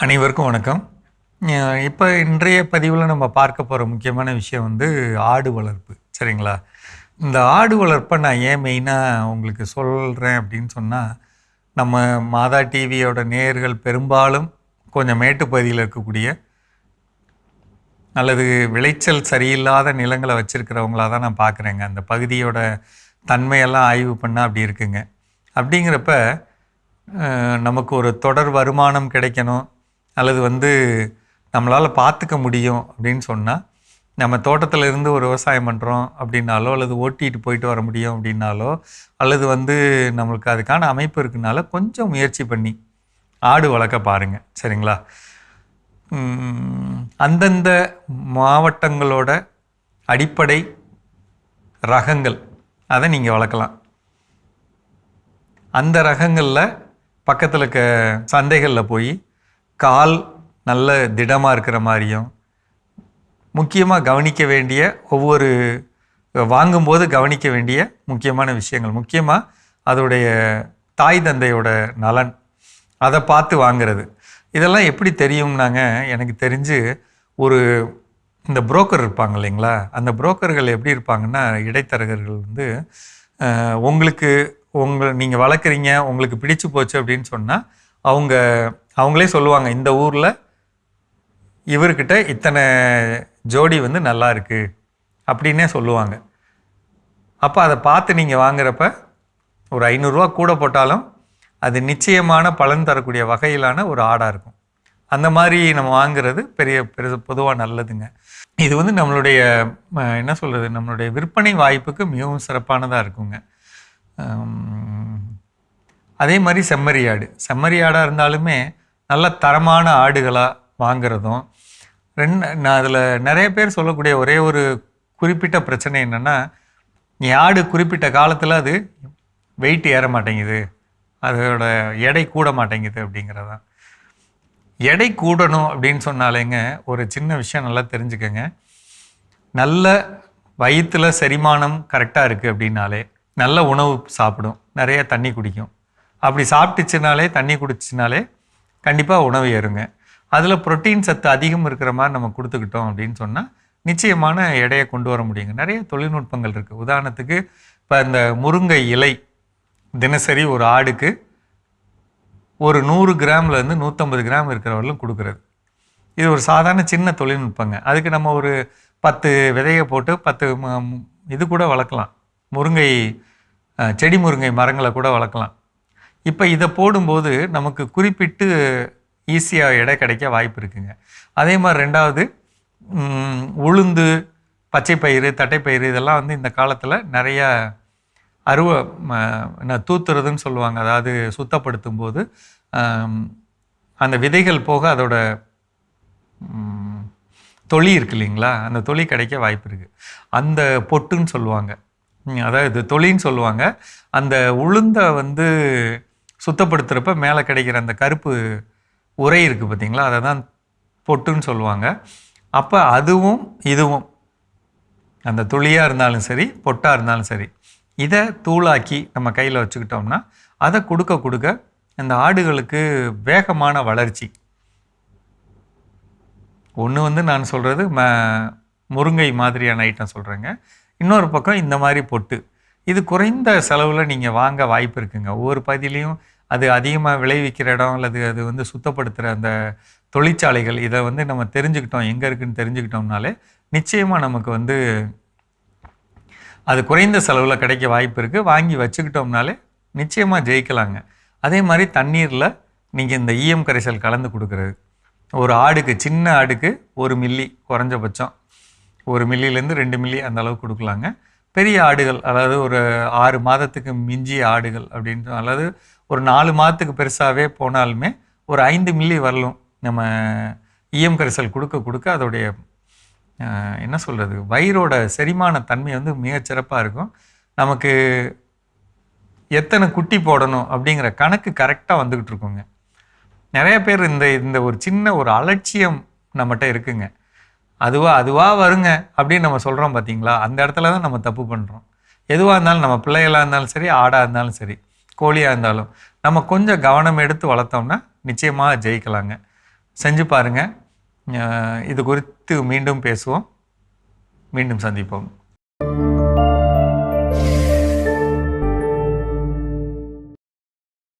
அனைவருக்கும் வணக்கம். இப்போ இன்றைய பதிவில் நம்ம பார்க்க போகிற முக்கியமான விஷயம் வந்து ஆடு வளர்ப்பு. சரிங்களா? இந்த ஆடு வளர்ப்பை நான் ஏன் மெயினாக உங்களுக்கு சொல்கிறேன் அப்படின்னு சொன்னால், நம்ம மாதா டிவியோட நேயர்கள் பெரும்பாலும் கொஞ்சம் மேட்டுப்பகுதியில் இருக்கக்கூடிய அல்லது விளைச்சல் சரியில்லாத நிலங்களை வச்சுருக்கிறவங்களாக தான் நான் பார்க்குறேங்க. அந்த பகுதியோட தன்மையெல்லாம் ஆய்வு பண்ணால் அப்படி இருக்குங்க. அப்படிங்கிறப்ப நமக்கு ஒரு தொடர் வருமானம் கிடைக்கணும் அல்லது வந்து நம்மளால் பார்த்துக்க முடியும் அப்படின்னு சொன்னால், நம்ம தோட்டத்தில் இருந்து ஒரு விவசாயம் பண்ணுறோம் அப்படின்னாலோ அல்லது ஓட்டிகிட்டு போயிட்டு வர முடியும் அப்படின்னாலோ அல்லது வந்து நம்மளுக்கு அதுக்கான அமைப்பு இருக்குனால கொஞ்சம் முயற்சி பண்ணி ஆடு வளர்க்க பாருங்கள். சரிங்களா? அந்தந்த மாவட்டங்களோட அடிப்படை ரகங்கள் அதை நீங்கள் வளர்க்கலாம். அந்த ரகங்களில் பக்கத்தில் இருக்க சந்தைகளில் போய் கால் நல்ல திடமாக இருக்கிற மாதிரியும், முக்கியமாக கவனிக்க வேண்டிய ஒவ்வொரு வாங்கும்போது கவனிக்க வேண்டிய முக்கியமான விஷயங்கள், முக்கியமாக அதோடைய தாய் தந்தையோட நலன், அதை பார்த்து வாங்கிறது. இதெல்லாம் எப்படி தெரியும்னாங்க, எனக்கு தெரிஞ்சு ஒரு இந்த புரோக்கர் இருப்பாங்க இல்லைங்களா, அந்த புரோக்கர்கள் எப்படி இருப்பாங்கன்னா, இடைத்தரகர்கள் வந்து உங்களுக்கு நீங்கள் வளர்க்குறீங்க, உங்களுக்கு பிடிச்சு போச்சு அப்படின்னு சொன்னால் அவங்களே சொல்லுவாங்க, இந்த ஊரில் இவர்கிட்ட இத்தனை ஜோடி வந்து நல்லா இருக்குது அப்படின்னே சொல்லுவாங்க. அப்போ அதை பார்த்து நீங்கள் வாங்குறப்ப ஒரு 500 ரூபா கூட போட்டாலும் அது நிச்சயமான பலன் தரக்கூடிய வகையிலான ஒரு ஆடாக இருக்கும். அந்த மாதிரி நம்ம வாங்குறது பொதுவாக நல்லதுங்க. இது வந்து நம்மளுடைய என்ன சொல்கிறது, நம்மளுடைய விற்பனை வாய்ப்புக்கு மிகவும் சிறப்பானதாக இருக்குங்க. அதே மாதிரி செம்மறி ஆடாக இருந்தாலுமே நல்ல தரமான ஆடுகளாக வாங்கிறதும். நான் அதில் நிறைய பேர் சொல்லக்கூடிய ஒரே ஒரு குறிப்பிட்ட பிரச்சனை என்னென்னா, ஆடு குறிப்பிட்ட காலத்தில் அது வெயிட் ஏற மாட்டேங்குது, அதோட எடை கூட மாட்டேங்குது அப்படிங்கிறதான். எடை கூடணும் அப்படின்னு சொன்னாலேங்க ஒரு சின்ன விஷயம் நல்லா தெரிஞ்சுக்கங்க. நல்ல வயிற்றில் செரிமானம் கரெக்டாக இருக்குது அப்படின்னாலே நல்ல உணவு சாப்பிடும், நிறைய தண்ணி குடிக்கும். அப்படி சாப்பிட்டுச்சுனாலே, தண்ணி குடிச்சினாலே கண்டிப்பாக உணவு ஏறுங்க. அதில் புரோட்டீன் சத்து அதிகம் இருக்கிற மாதிரி நம்ம கொடுத்துக்கிட்டோம் அப்படின்னு சொன்னால் நிச்சயமான எடையை கொண்டு வர முடியுங்க. நிறைய தொழில்நுட்பங்கள் இருக்குது. உதாரணத்துக்கு இப்போ இந்த முருங்கை இலை தினசரி ஒரு ஆடுக்கு ஒரு 100 கிராம்லேருந்து 150 கிராம் இருக்கிறவர்களும் கொடுக்குறது. இது ஒரு சாதாரண சின்ன தொழில்நுட்பங்க. அதுக்கு நம்ம ஒரு 10 விதையை போட்டு 10 இது கூட வளர்க்கலாம். செடி முருங்கை மரங்களை கூட வளர்க்கலாம். இப்போ இதை போடும்போது நமக்கு குறிப்பிட்டு ஈஸியாக எடை கிடைக்க வாய்ப்பு இருக்குங்க. அதே மாதிரி ரெண்டாவது, உளுந்து, பச்சைப்பயிறு, தட்டைப்பயிறு இதெல்லாம் வந்து இந்த காலத்தில் நிறையா தூத்துறதுன்னு சொல்லுவாங்க. அதாவது சுத்தப்படுத்தும் போது அந்த விதைகள் போக அதோட தொளி இருக்கு இல்லைங்களா, அந்த தொளி கிடைக்க வாய்ப்பு இருக்குது. அந்த பொட்டுன்னு சொல்லுவாங்க, அதாவது தொளின்னு சொல்லுவாங்க. அந்த உளுந்தை வந்து சுத்தப்படுத்துகிறப்ப மேலே கிடைக்கிற அந்த கருப்பு உரை இருக்குது பார்த்தீங்களா, அதை தான் பொட்டுன்னு சொல்லுவாங்க. அப்போ அதுவும் இதுவும், அந்த துளியாக இருந்தாலும் சரி பொட்டாக இருந்தாலும் சரி, இதை தூளாக்கி நம்ம கையில் வச்சுக்கிட்டோம்னா அதை கொடுக்க அந்த ஆடுகளுக்கு வேகமான வளர்ச்சி. ஒன்று வந்து நான் சொல்கிறது முருங்கை மாதிரியான ஐட்டம் சொல்கிறேங்க. இன்னொரு பக்கம் இந்த மாதிரி பொட்டு, இது குறைந்த செலவில் நீங்கள் வாங்க வாய்ப்பு இருக்குங்க. ஒவ்வொரு பகுதியிலையும் அது அதிகமாக விளைவிக்கிற இடம் அல்லது அது வந்து சுத்தப்படுத்துகிற அந்த தொழிற்சாலைகள், இதை வந்து நம்ம தெரிஞ்சுக்கிட்டோம், எங்கே இருக்குதுன்னு தெரிஞ்சுக்கிட்டோம்னாலே நிச்சயமாக நமக்கு வந்து அது குறைந்த செலவில் கிடைக்க வாய்ப்பு இருக்குது. வாங்கி வச்சுக்கிட்டோம்னாலே நிச்சயமாக ஜெயிக்கலாங்க. அதே மாதிரி தண்ணீரில் நீங்கள் இந்த ஈயம் கரைசல் கலந்து கொடுக்குறது, ஒரு ஆடுக்கு, சின்ன ஆடுக்கு 1 மில்லி, குறைஞ்சபட்சம் 1 மில்லிலேருந்து 2 மில்லி அந்த அளவுக்கு கொடுக்கலாங்க. பெரிய ஆடுகள், அதாவது ஒரு 6 மாதத்துக்கு மிஞ்சிய ஆடுகள் அப்படின்னு, அல்லது ஒரு 4 மாதத்துக்கு பெருசாகவே போனாலுமே ஒரு 5 மில்லி வரலும் நம்ம ஈயம் கரைசல் கொடுக்க அதோடைய என்ன சொல்கிறது, வயிறோட செரிமான தன்மை வந்து மிகச்சிறப்பாக இருக்கும். நமக்கு எத்தனை குட்டி போடணும் அப்படிங்கிற கணக்கு கரெக்டாக வந்துக்கிட்டு இருக்குங்க. நிறைய பேர் இந்த ஒரு சின்ன ஒரு அலட்சியம் நம்மகிட்ட இருக்குங்க. அதுவாக வருங்க அப்படின்னு நம்ம சொல்கிறோம் பார்த்தீங்களா, அந்த இடத்துல தான் நம்ம தப்பு பண்ணுறோம். எதுவாக இருந்தாலும், நம்ம பிள்ளைகளாக இருந்தாலும் சரி, ஆடாக இருந்தாலும் சரி, கோழியாக இருந்தாலும் நம்ம கொஞ்சம் கவனம் எடுத்து வளர்த்தோம்னா நிச்சயமாக ஜெயிக்கலாங்க. செஞ்சு பாருங்கள். இது குறித்து மீண்டும் பேசுவோம். மீண்டும் சந்திப்போம்.